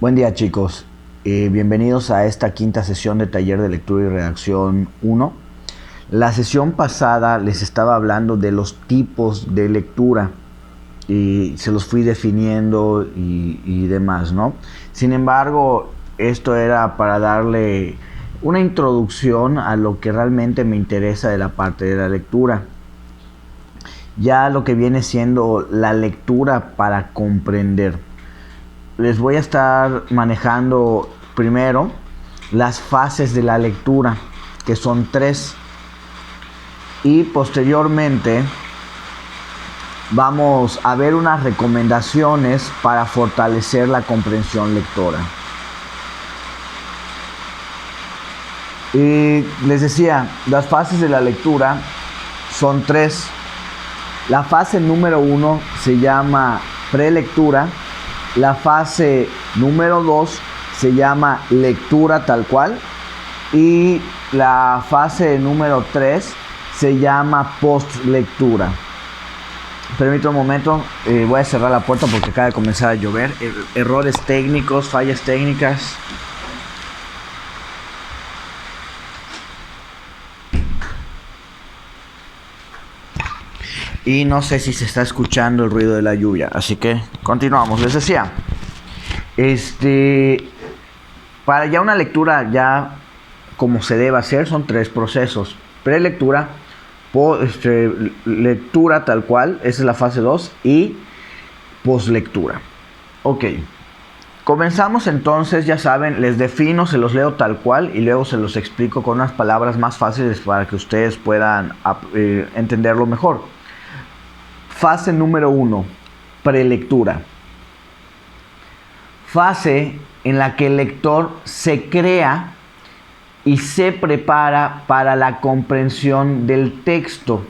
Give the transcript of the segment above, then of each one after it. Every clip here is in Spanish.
Buen día, chicos. Bienvenidos a esta quinta sesión de taller de lectura y redacción 1. La sesión pasada les estaba hablando de los tipos de lectura y se los fui definiendo y demás, ¿no? Sin embargo, esto era para darle una introducción a lo que realmente me interesa de la parte de la lectura. Ya lo que viene siendo la lectura para comprender. Les voy a estar manejando primero las fases de la lectura, que son 3, y posteriormente vamos a ver unas recomendaciones para fortalecer la comprensión lectora. Y les decía, las fases de la lectura son 3. La fase número 1 se llama prelectura. La fase número 2 se llama lectura tal cual. Y la fase número 3 se llama postlectura. Permítame un momento, voy a cerrar la puerta porque acaba de comenzar a llover. Errores técnicos, fallas técnicas. Y no sé si se está escuchando el ruido de la lluvia, así que continuamos. Les decía, para ya una lectura ya como se debe hacer son 3 procesos: prelectura, lectura tal cual, esa es la fase 2, y postlectura. Ok, comenzamos entonces. Ya saben, les defino, se los leo tal cual y luego se los explico con unas palabras más fáciles para que ustedes puedan entenderlo mejor. Fase número 1, prelectura. Fase en la que el lector se crea y se prepara para la comprensión del texto,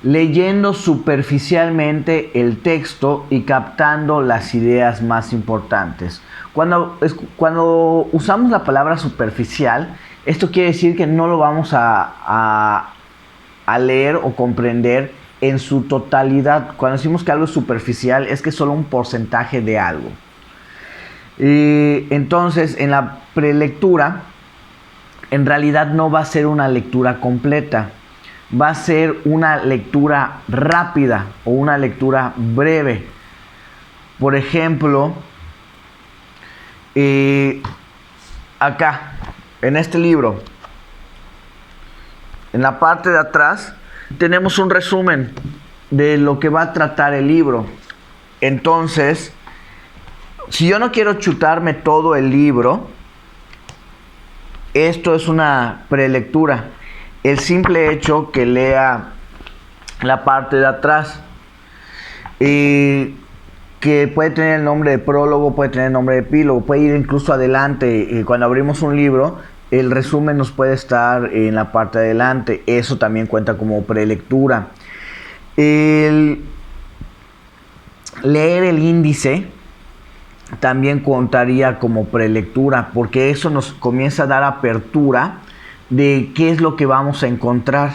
leyendo superficialmente el texto y captando las ideas más importantes. Cuando usamos la palabra superficial, esto quiere decir que no lo vamos a leer o comprender en su totalidad. Cuando decimos que algo es superficial, es que es solo un porcentaje de algo. Y entonces, en la prelectura, en realidad no va a ser una lectura completa. Va a ser una lectura rápida o una lectura breve. Por ejemplo, acá, en este libro, en la parte de atrás, tenemos un resumen de lo que va a tratar el libro. Entonces, si yo no quiero chutarme todo el libro, esto es una prelectura. El simple hecho que lea la parte de atrás, que puede tener el nombre de prólogo, puede tener el nombre de epílogo, puede ir incluso adelante. Cuando abrimos un libro, el resumen nos puede estar en la parte de adelante. Eso también cuenta como prelectura. El leer el índice también contaría como prelectura, porque eso nos comienza a dar apertura de qué es lo que vamos a encontrar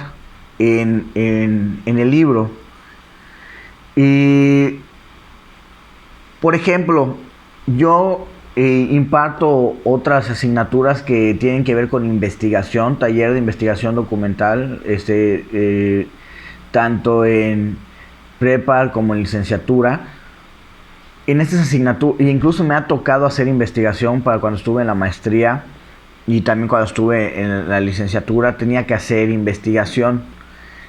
en el libro. Y, por ejemplo, yo imparto otras asignaturas que tienen que ver con investigación, taller de investigación documental, tanto en prepa como en licenciatura. En estas asignaturas, incluso me ha tocado hacer investigación para cuando estuve en la maestría y también cuando estuve en la licenciatura tenía que hacer investigación.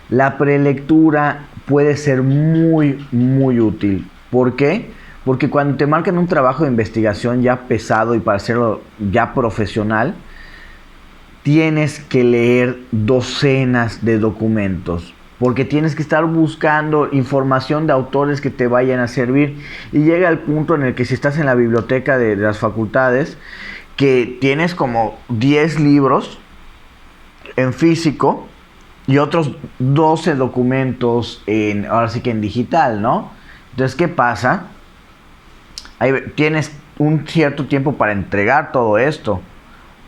La prelectura puede ser muy, muy útil. ¿Por qué? Porque cuando te marcan un trabajo de investigación ya pesado y para hacerlo ya profesional, tienes que leer docenas de documentos, porque tienes que estar buscando información de autores que te vayan a servir. Y llega el punto en el que si estás en la biblioteca de las facultades, que tienes como 10 libros en físico y otros 12 documentos ahora sí que en digital, ¿no? Entonces, ¿qué pasa? Ahí tienes un cierto tiempo para entregar todo esto.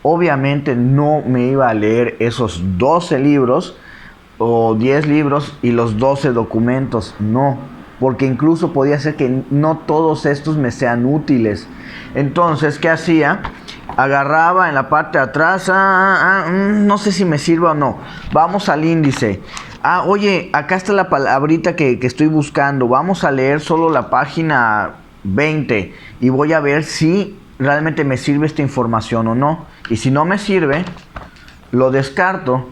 Obviamente no me iba a leer esos 12 libros o 10 libros y los 12 documentos, no. porque incluso podía ser que no todos estos me sean útiles. Entonces, ¿qué hacía? Agarraba en la parte de atrás, no sé si me sirva o no. Vamos al índice. Oye, acá está la palabrita que estoy buscando. Vamos a leer solo la página 20 y voy a ver si realmente me sirve esta información o no. Y si no me sirve, lo descarto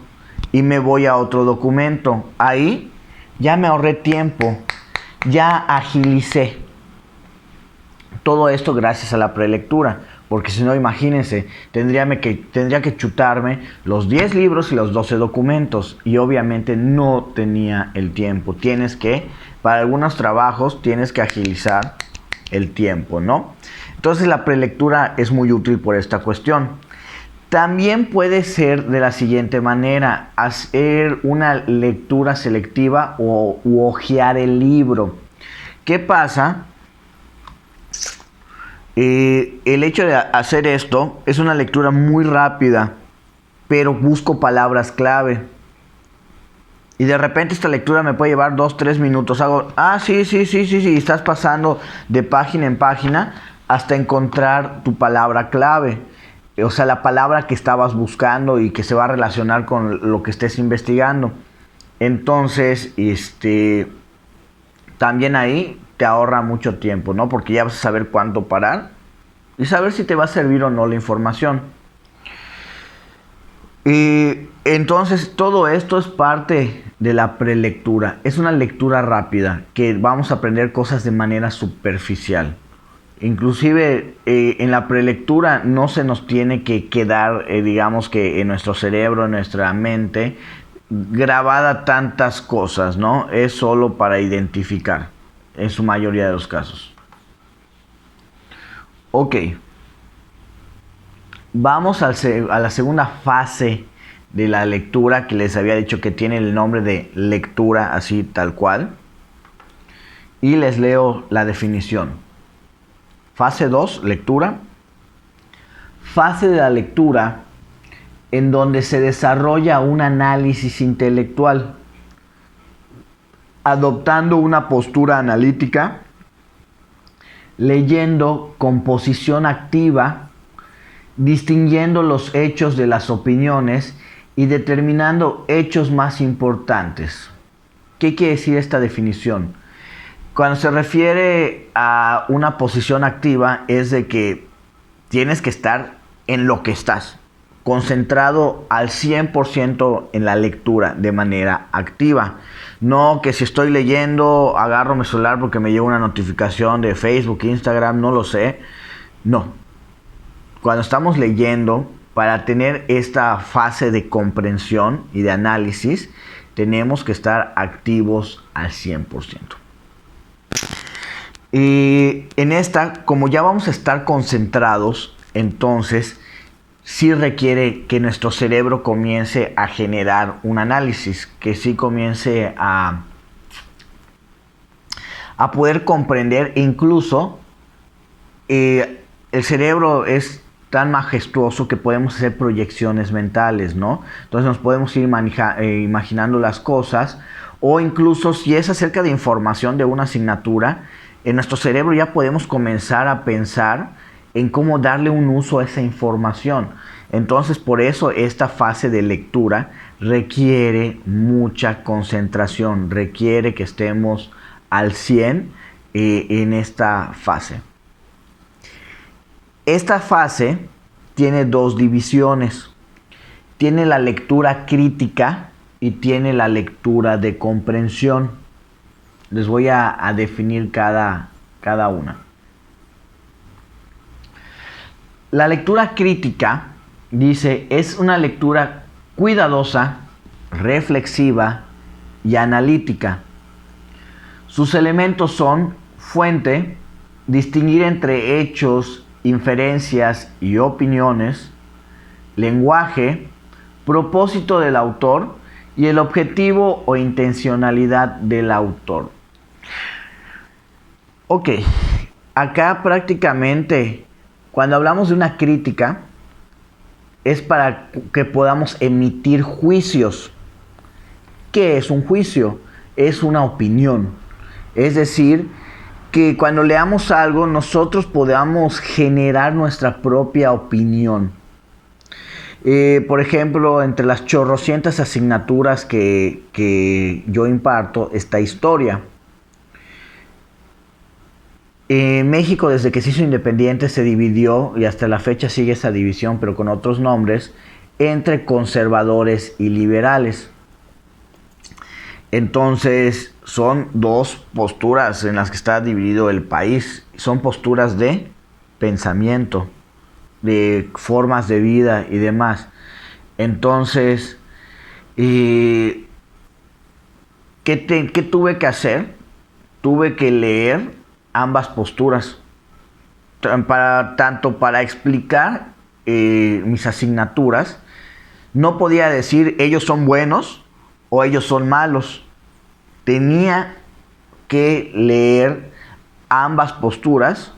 y me voy a otro documento. Ahí ya me ahorré tiempo, ya agilicé. Todo esto gracias a la prelectura, porque si no, imagínense, tendría que chutarme los 10 libros y los 12 documentos, y obviamente no tenía el tiempo. Para algunos trabajos tienes que agilizar el tiempo, ¿no? Entonces la prelectura es muy útil por esta cuestión. También puede ser de la siguiente manera: hacer una lectura selectiva u hojear el libro. ¿Qué pasa? El hecho de hacer esto es una lectura muy rápida, pero busco palabras clave. Y de repente esta lectura me puede llevar 2-3 minutos. Hago, sí, y estás pasando de página en página hasta encontrar tu palabra clave. O sea, la palabra que estabas buscando y que se va a relacionar con lo que estés investigando. Entonces, también ahí te ahorra mucho tiempo, ¿no? Porque ya vas a saber cuánto parar y saber si te va a servir o no la información. Y entonces todo esto es parte de la prelectura. Es una lectura rápida que vamos a aprender cosas de manera superficial. Inclusive en la prelectura no se nos tiene que quedar, digamos que en nuestro cerebro, en nuestra mente, grabada tantas cosas, ¿no? Es solo para identificar, en su mayoría de los casos. Ok. Vamos a la segunda fase de la lectura, que les había dicho que tiene el nombre de lectura, así tal cual. Y les leo la definición. Fase 2, lectura. Fase de la lectura en donde se desarrolla un análisis intelectual, adoptando una postura analítica, leyendo con posición activa, distinguiendo los hechos de las opiniones y determinando hechos más importantes. ¿Qué quiere decir esta definición? Cuando se refiere a una posición activa, es de que tienes que estar en lo que estás, concentrado al 100% en la lectura de manera activa. No que si estoy leyendo, agarro mi celular porque me llega una notificación de Facebook, Instagram, no lo sé. No. Cuando estamos leyendo, para tener esta fase de comprensión y de análisis, tenemos que estar activos al 100%. Y en esta, como ya vamos a estar concentrados, entonces sí requiere que nuestro cerebro comience a generar un análisis, que sí comience a poder comprender. Incluso el cerebro es tan majestuoso que podemos hacer proyecciones mentales, ¿no? Entonces nos podemos ir imaginando las cosas, o incluso si es acerca de información de una asignatura, en nuestro cerebro ya podemos comenzar a pensar en cómo darle un uso a esa información. Entonces, por eso esta fase de lectura requiere mucha concentración, requiere que estemos al 100 en esta fase. Esta fase tiene dos divisiones. Tiene la lectura crítica y tiene la lectura de comprensión. Les voy a definir cada una. La lectura crítica, dice, es una lectura cuidadosa, reflexiva y analítica. Sus elementos son fuente, distinguir entre hechos, inferencias y opiniones, lenguaje, propósito del autor y el objetivo o intencionalidad del autor. Ok, acá prácticamente cuando hablamos de una crítica es para que podamos emitir juicios. ¿Qué es un juicio? Es una opinión. Es decir, que cuando leamos algo nosotros podamos generar nuestra propia opinión. Por ejemplo, entre las chorrocientas asignaturas que yo imparto está historia. México, desde que se hizo independiente, se dividió, y hasta la fecha sigue esa división, pero con otros nombres, entre conservadores y liberales. Entonces, son dos posturas en las que está dividido el país. Son posturas de pensamiento, de formas de vida y demás. Entonces, ¿qué tuve que hacer? Tuve que leer ambas posturas, tanto para explicar mis asignaturas. No podía decir ellos son buenos o ellos son malos. Tenía que leer ambas posturas,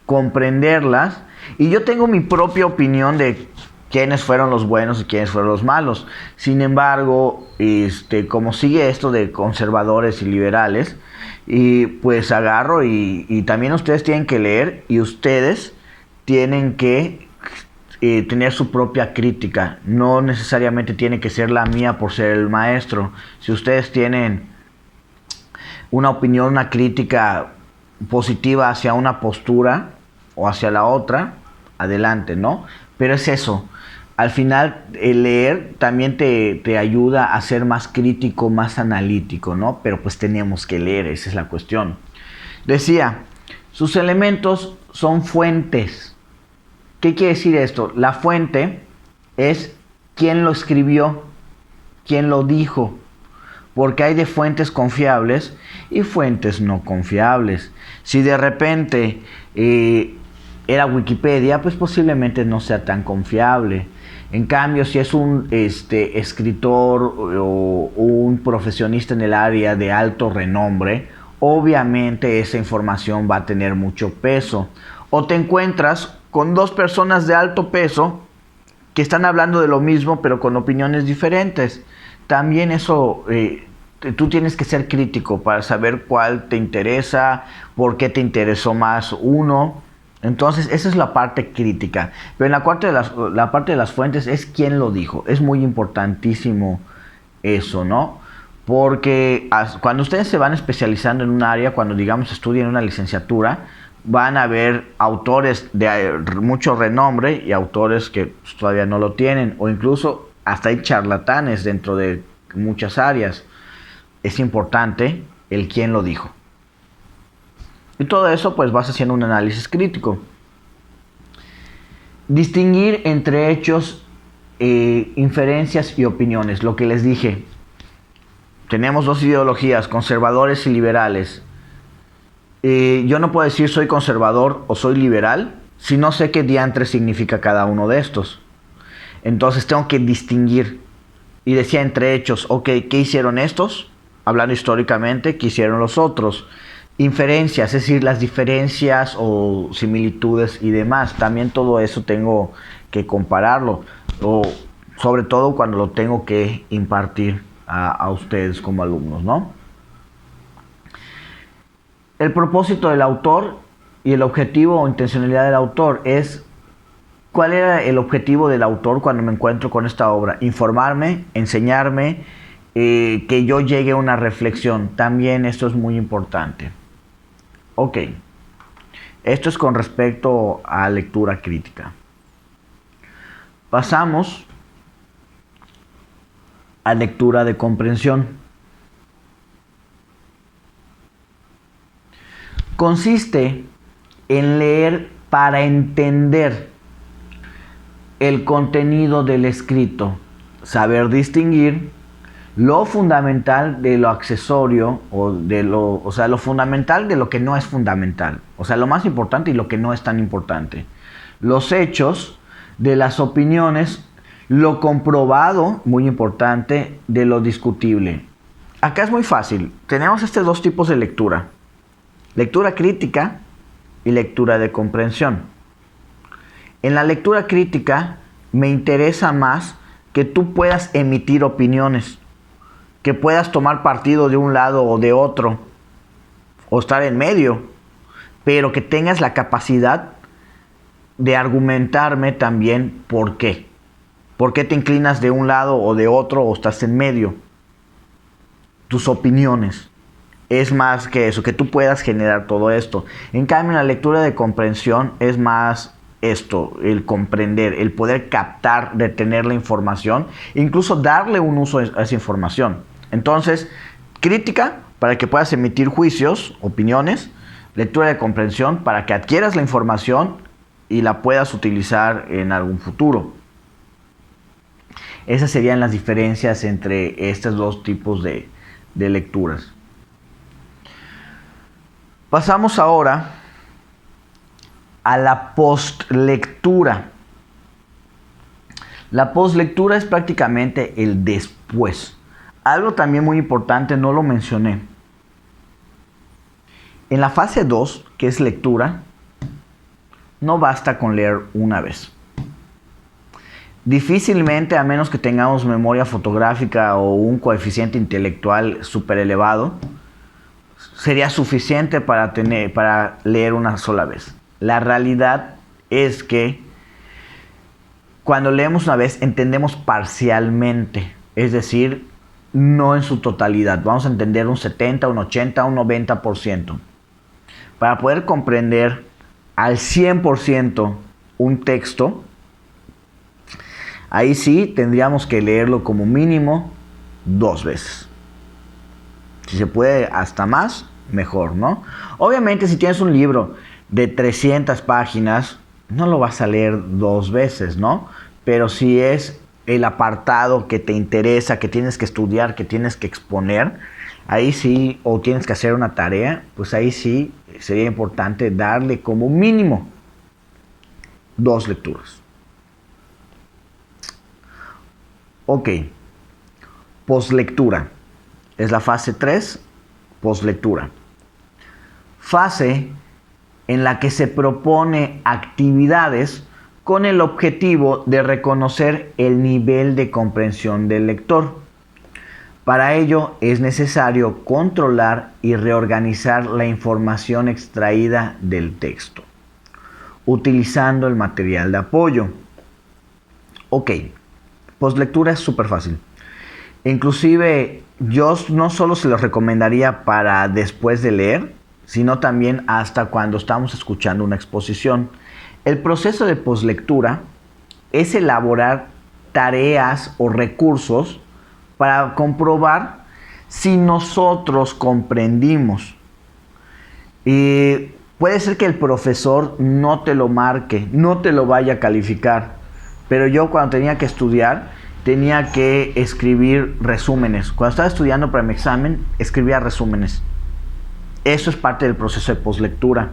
comprenderlas, y yo tengo mi propia opinión de quiénes fueron los buenos y quiénes fueron los malos. Sin embargo, como sigue esto de conservadores y liberales, y pues agarro y también ustedes tienen que leer, y ustedes tienen que tener su propia crítica. No necesariamente tiene que ser la mía por ser el maestro. Si ustedes tienen una opinión, una crítica positiva hacia una postura o hacia la otra, adelante, ¿no? Pero es eso. Al final, el leer también te ayuda a ser más crítico, más analítico, ¿no? Pero pues tenemos que leer, esa es la cuestión. Decía, sus elementos son fuentes. ¿Qué quiere decir esto? La fuente es quién lo escribió, quién lo dijo, porque hay de fuentes confiables y fuentes no confiables. Si de repente era Wikipedia, pues posiblemente no sea tan confiable. En cambio, si es un escritor o un profesionista en el área de alto renombre, obviamente esa información va a tener mucho peso. O te encuentras con dos personas de alto peso que están hablando de lo mismo pero con opiniones diferentes. También eso, tú tienes que ser crítico para saber cuál te interesa, por qué te interesó más uno. Entonces, esa es la parte crítica. Pero en la parte de las fuentes es quién lo dijo. Es muy importantísimo eso, ¿no? Porque cuando ustedes se van especializando en un área, cuando digamos estudian una licenciatura, van a ver autores de mucho renombre y autores que todavía no lo tienen, o incluso hasta hay charlatanes dentro de muchas áreas. Es importante el quién lo dijo. Y todo eso pues vas haciendo un análisis crítico. Distinguir entre hechos, inferencias y opiniones. Lo que les dije. Tenemos dos ideologías, conservadores y liberales. Yo no puedo decir soy conservador o soy liberal si no sé qué diantre significa cada uno de estos. Entonces tengo que distinguir. Y decía entre hechos, ok, ¿qué hicieron estos? Hablando históricamente, ¿qué hicieron los otros? Inferencias, es decir, las diferencias o similitudes y demás. También todo eso tengo que compararlo. O sobre todo cuando lo tengo que impartir a ustedes como alumnos, ¿no? El propósito del autor y el objetivo o intencionalidad del autor es... ¿Cuál era el objetivo del autor cuando me encuentro con esta obra? Informarme, enseñarme, que yo llegue a una reflexión. También esto es muy importante. Ok. Esto es con respecto a lectura crítica. Pasamos a lectura de comprensión. Consiste en leer para entender el contenido del escrito, saber distinguir lo fundamental de lo accesorio o sea, lo fundamental de lo que no es fundamental, o sea, lo más importante y lo que no es tan importante, los hechos de las opiniones, lo comprobado, muy importante, de lo discutible. Acá es muy fácil, tenemos dos tipos de lectura: lectura crítica y lectura de comprensión. En la lectura crítica me interesa más que tú puedas emitir opiniones, que puedas tomar partido de un lado o de otro. o estar en medio, pero que tengas la capacidad de argumentarme también por qué. ¿Por qué te inclinas de un lado o de otro o estás en medio? Tus opiniones. Es más que eso, que tú puedas generar todo esto. En cambio, en la lectura de comprensión es más esto, el comprender, el poder captar, retener la información, incluso darle un uso a esa información. Entonces, crítica para que puedas emitir juicios, opiniones, lectura de comprensión para que adquieras la información y la puedas utilizar en algún futuro. Esas serían las diferencias entre estos dos tipos de lecturas. Pasamos ahora a la postlectura. La postlectura es prácticamente el después. Algo también muy importante, no lo mencioné. En la fase 2, que es lectura, no basta con leer una vez. Difícilmente, a menos que tengamos memoria fotográfica o un coeficiente intelectual súper elevado, sería suficiente para leer una sola vez. La realidad es que cuando leemos una vez entendemos parcialmente, es decir, no en su totalidad. Vamos a entender un 70, un 80, un 90%. Para poder comprender al 100% un texto, ahí sí tendríamos que leerlo como mínimo 2 veces. Si se puede hasta más, mejor, ¿no? Obviamente, si tienes un libro de 300 páginas, no lo vas a leer 2 veces, ¿no? Pero si es el apartado que te interesa, que tienes que estudiar, que tienes que exponer, ahí sí, o tienes que hacer una tarea, pues ahí sí sería importante darle como mínimo 2 lecturas. Ok, postlectura. Es la fase 3, postlectura. Fase en la que se propone actividades con el objetivo de reconocer el nivel de comprensión del lector. Para ello es necesario controlar y reorganizar la información extraída del texto, utilizando el material de apoyo. Ok, postlectura es súper fácil. Inclusive yo no solo se los recomendaría para después de leer, sino también hasta cuando estamos escuchando una exposición. El proceso de postlectura es elaborar tareas o recursos para comprobar si nosotros comprendimos. Y puede ser que el profesor no te lo marque, no te lo vaya a calificar, pero yo cuando tenía que estudiar, tenía que escribir resúmenes. Cuando estaba estudiando para mi examen, escribía resúmenes. Eso es parte del proceso de postlectura.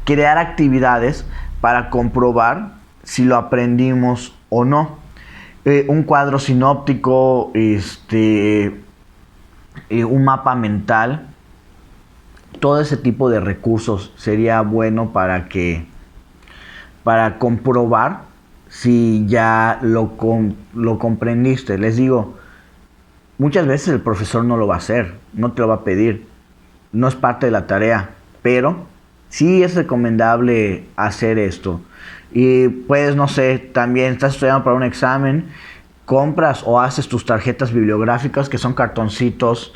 Crear actividades para comprobar si lo aprendimos o no. Un cuadro sinóptico, un mapa mental. Todo ese tipo de recursos sería bueno para comprobar si ya lo comprendiste. Les digo, muchas veces el profesor no lo va a hacer, no te lo va a pedir, no es parte de la tarea, pero sí es recomendable hacer esto. Y pues no sé, también estás estudiando para un examen, compras o haces tus tarjetas bibliográficas, que son cartoncitos,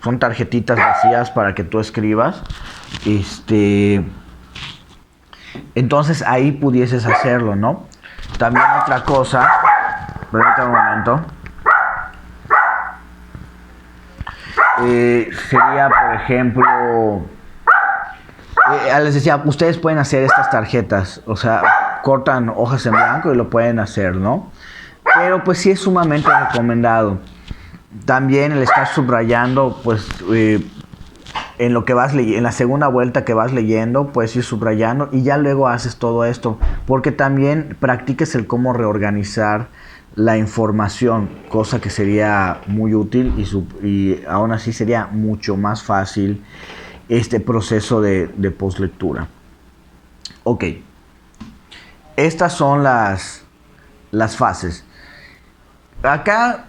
son tarjetitas vacías para que tú escribas. Entonces ahí pudieses hacerlo, ¿no? También otra cosa, permítame un momento, sería, por ejemplo, les decía, ustedes pueden hacer estas tarjetas, o sea, cortan hojas en blanco y lo pueden hacer, ¿no? Pero pues sí es sumamente recomendado. También el estar subrayando, pues en lo que vas en la segunda vuelta que vas leyendo, puedes ir subrayando y ya luego haces todo esto, porque también practiques el cómo reorganizar la información, cosa que sería muy útil y aún así sería mucho más fácil este proceso de postlectura. Ok, estas son las fases. Acá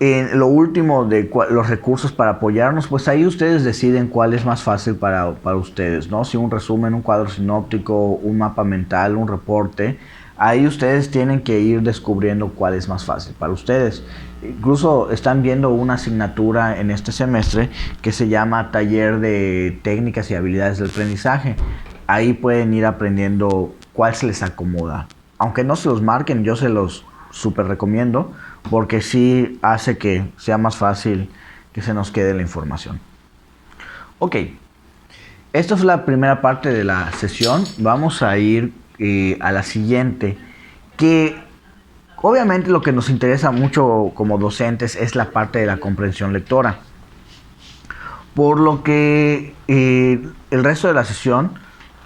En lo último de los recursos para apoyarnos, pues ahí ustedes deciden cuál es más fácil para ustedes, ¿no? Si un resumen, un cuadro sinóptico, un mapa mental, un reporte, ahí ustedes tienen que ir descubriendo cuál es más fácil para ustedes. Incluso están viendo una asignatura en este semestre que se llama Taller de Técnicas y Habilidades del Aprendizaje. Ahí pueden ir aprendiendo cuál se les acomoda. Aunque no se los marquen, yo se los súper recomiendo, porque sí hace que sea más fácil que se nos quede la información. Ok, esta es la primera parte de la sesión. Vamos a ir a la siguiente, que obviamente lo que nos interesa mucho como docentes es la parte de la comprensión lectora. Por lo que el resto de la sesión,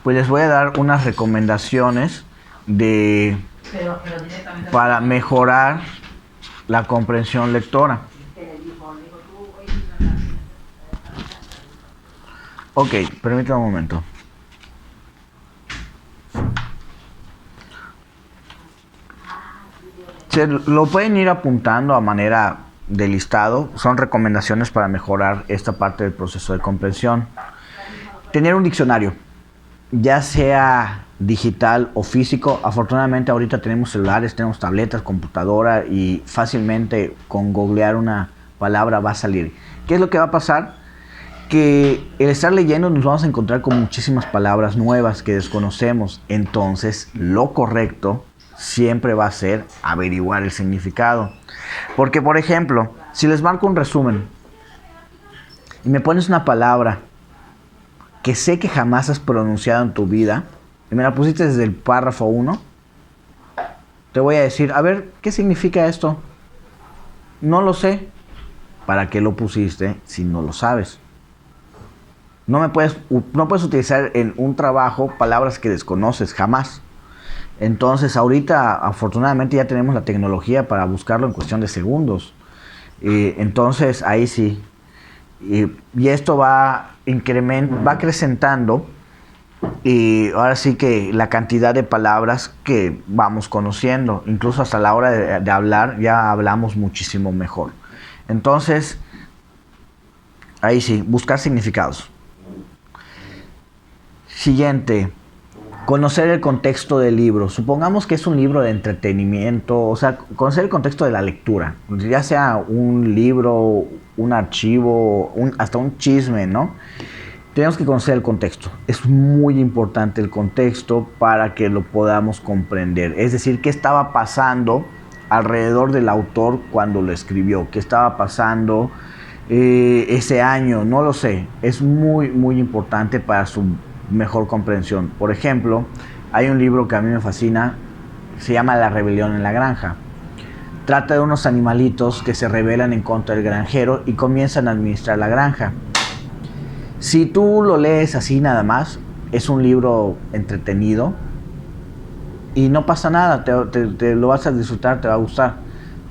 pues les voy a dar unas recomendaciones para mejorar la comprensión lectora. Ok, permítame un momento. Se lo pueden ir apuntando a manera de listado. Son recomendaciones para mejorar esta parte del proceso de comprensión. Tener un diccionario, ya sea digital o físico. Afortunadamente ahorita tenemos celulares, tenemos tabletas, computadora, y fácilmente con googlear una palabra va a salir. ¿Qué es lo que va a pasar? Que el estar leyendo nos vamos a encontrar con muchísimas palabras nuevas que desconocemos. Entonces lo correcto siempre va a ser averiguar el significado. Porque, por ejemplo, si les marco un resumen y me pones una palabra que sé que jamás has pronunciado en tu vida y me la pusiste desde el párrafo 1, te voy a decir, a ver, ¿qué significa esto? No lo sé. ¿Para qué lo pusiste si no lo sabes? No puedes utilizar en un trabajo palabras que desconoces jamás. Entonces ahorita afortunadamente ya tenemos la tecnología para buscarlo en cuestión de segundos. Entonces ahí sí. Y esto va acrecentando, y ahora sí que la cantidad de palabras que vamos conociendo, incluso hasta la hora de hablar, ya hablamos muchísimo mejor. Entonces, ahí sí, buscar significados. Siguiente, conocer el contexto del libro. Supongamos que es un libro de entretenimiento, o sea, conocer el contexto de la lectura, ya sea un libro, un archivo, hasta un chisme, ¿no? Tenemos que conocer el contexto. Es muy importante el contexto para que lo podamos comprender. Es decir, qué estaba pasando alrededor del autor cuando lo escribió, qué estaba pasando ese año, no lo sé. Es muy, muy importante para su mejor comprensión. Por ejemplo, hay un libro que a mí me fascina, se llama La rebelión en la granja. Trata de unos animalitos que se rebelan en contra del granjero y comienzan a administrar la granja. Si tú lo lees así nada más, es un libro entretenido y no pasa nada, te lo vas a disfrutar, te va a gustar.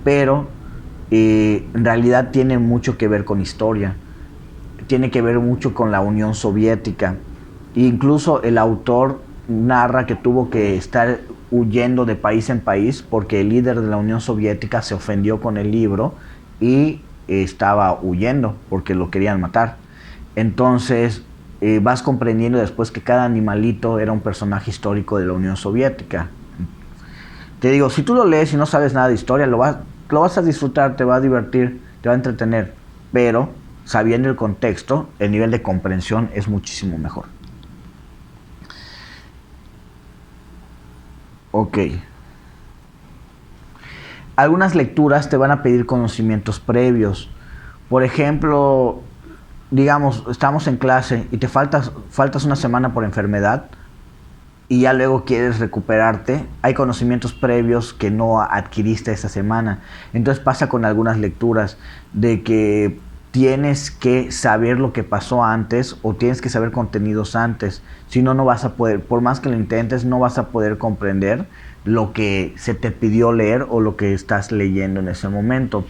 Pero en realidad tiene mucho que ver con historia, tiene que ver mucho con la Unión Soviética. Incluso el autor narra que tuvo que estar huyendo de país en país porque el líder de la Unión Soviética se ofendió con el libro y estaba huyendo porque lo querían matar. Entonces vas comprendiendo después que cada animalito era un personaje histórico de la Unión Soviética. Te digo, si tú lo lees y no sabes nada de historia, lo vas a disfrutar, te va a divertir, te va a entretener, pero sabiendo el contexto, el nivel de comprensión es muchísimo mejor. Ok. Algunas lecturas te van a pedir conocimientos previos. Por ejemplo, digamos, estamos en clase y te faltas una semana por enfermedad y ya luego quieres recuperarte. Hay conocimientos previos que no adquiriste esa semana. Entonces pasa con algunas lecturas de que tienes que saber lo que pasó antes o tienes que saber contenidos antes. Si no, no vas a poder, por más que lo intentes, no vas a poder comprender lo que se te pidió leer o lo que estás leyendo en ese momento.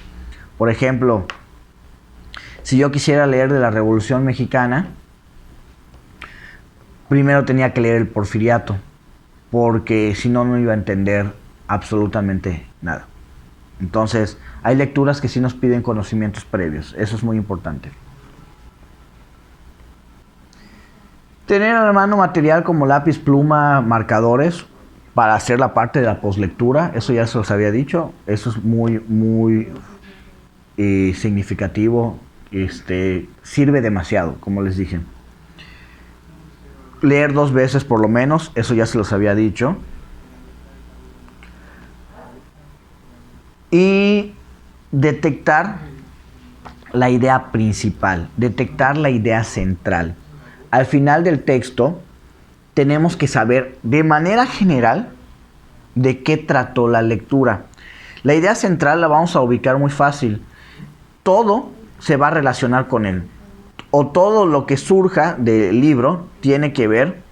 Por ejemplo, si yo quisiera leer de la Revolución Mexicana, primero tenía que leer el Porfiriato, porque si no, no iba a entender absolutamente nada. Entonces, hay lecturas que sí nos piden conocimientos previos. Eso es muy importante. Tener a la mano material como lápiz, pluma, marcadores para hacer la parte de la poslectura. Eso ya se los había dicho. Eso es muy significativo. Sirve demasiado, como les dije. Leer 2 veces por lo menos. Eso ya se los había dicho. Y detectar la idea principal, detectar la idea central. Al final del texto tenemos que saber de manera general de qué trató la lectura. La idea central la vamos a ubicar muy fácil. Todo se va a relacionar con él. O todo lo que surja del libro tiene que ver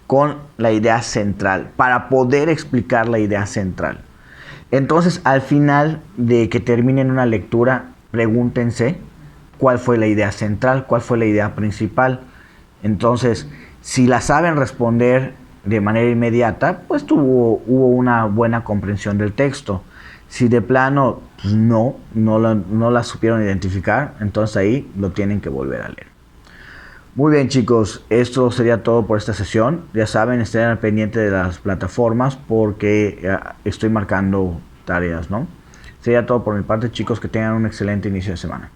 con la idea central, para poder explicar la idea central. Entonces, al final de que terminen una lectura, pregúntense cuál fue la idea central, cuál fue la idea principal. Entonces, si la saben responder de manera inmediata, pues hubo una buena comprensión del texto. Si de plano pues no la supieron identificar, entonces ahí lo tienen que volver a leer. Muy bien, chicos, esto sería todo por esta sesión. Ya saben, estén al pendiente de las plataformas porque estoy marcando tareas, ¿no? Sería todo por mi parte, chicos, que tengan un excelente inicio de semana.